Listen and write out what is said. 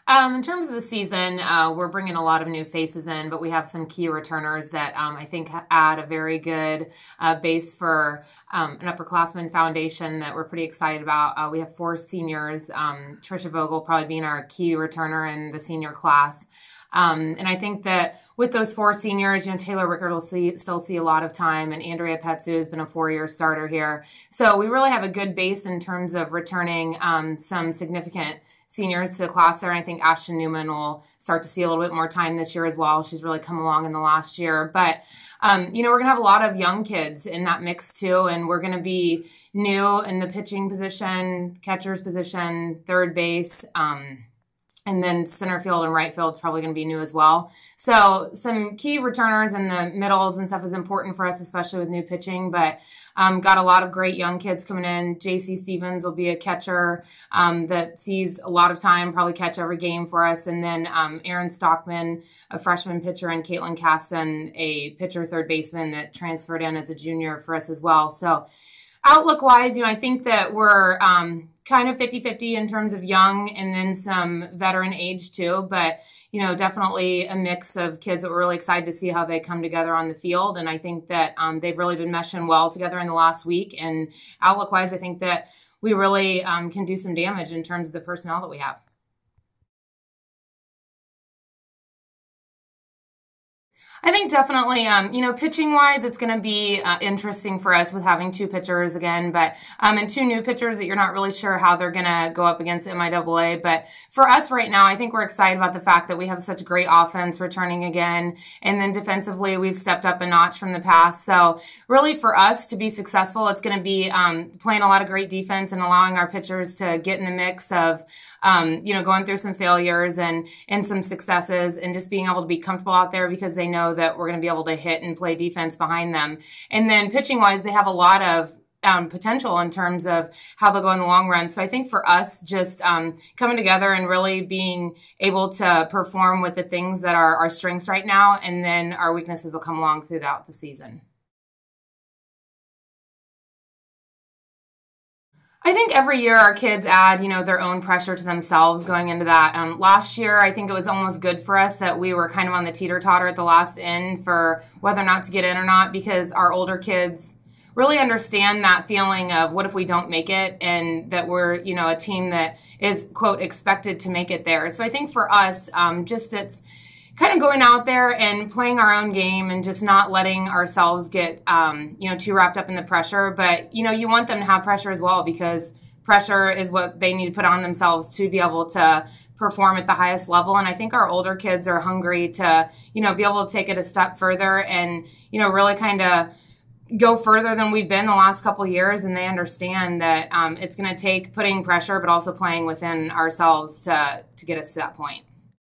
In terms of the season, we're bringing a lot of new faces in, but we have some key returners that I think add a very good base for an upperclassman foundation that we're pretty excited about. We have 4 seniors, Trisha Vogel probably being our key returner in the senior class. And I think that with those 4 seniors, Taylor Rickard will still see a lot of time, and Andrea Petsu has been a 4-year starter here. So we really have a good base in terms of returning some significant seniors to the class there. And I think Ashton Newman will start to see a little bit more time this year as well. She's really come along in the last year. But, we're going to have a lot of young kids in that mix too, and we're going to be new in the pitching position, catcher's position, third base, and then center field and right field is probably going to be new as well. So some key returners in the middles and stuff is important for us, especially with new pitching. But got a lot of great young kids coming in. JC Stevens will be a catcher that sees a lot of time, probably catch every game for us. And then Aaron Stockman, a freshman pitcher, and Caitlin Caston, a pitcher, third baseman that transferred in as a junior for us as well. So outlook-wise, I think that we're kind of 50-50 in terms of young and then some veteran age too. But, definitely a mix of kids that we're really excited to see how they come together on the field. And I think that they've really been meshing well together in the last week. And outlook-wise, I think that we really can do some damage in terms of the personnel that we have. I think definitely, pitching-wise, it's going to be interesting for us with having 2 pitchers again, but and 2 new pitchers that you're not really sure how they're going to go up against MIAA. But for us right now, I think we're excited about the fact that we have such great offense returning again, and then defensively, we've stepped up a notch from the past. So really for us to be successful, it's going to be playing a lot of great defense and allowing our pitchers to get in the mix of going through some failures and some successes, and just being able to be comfortable out there because they know that we're going to be able to hit and play defense behind them. And then pitching wise, they have a lot of potential in terms of how they'll go in the long run. So I think for us, just coming together and really being able to perform with the things that are our strengths right now, and then our weaknesses will come along throughout the season. I think every year our kids add, their own pressure to themselves going into that. Last year, I think it was almost good for us that we were kind of on the teeter-totter at the last end for whether or not to get in or not, because our older kids really understand that feeling of what if we don't make it, and that we're, a team that is, quote, expected to make it there. So I think for us, it's kind of going out there and playing our own game and just not letting ourselves get, too wrapped up in the pressure. But, you want them to have pressure as well, because pressure is what they need to put on themselves to be able to perform at the highest level. And I think our older kids are hungry to, be able to take it a step further and, really kind of go further than we've been the last couple of years. And they understand that it's going to take putting pressure, but also playing within ourselves to get us to that point.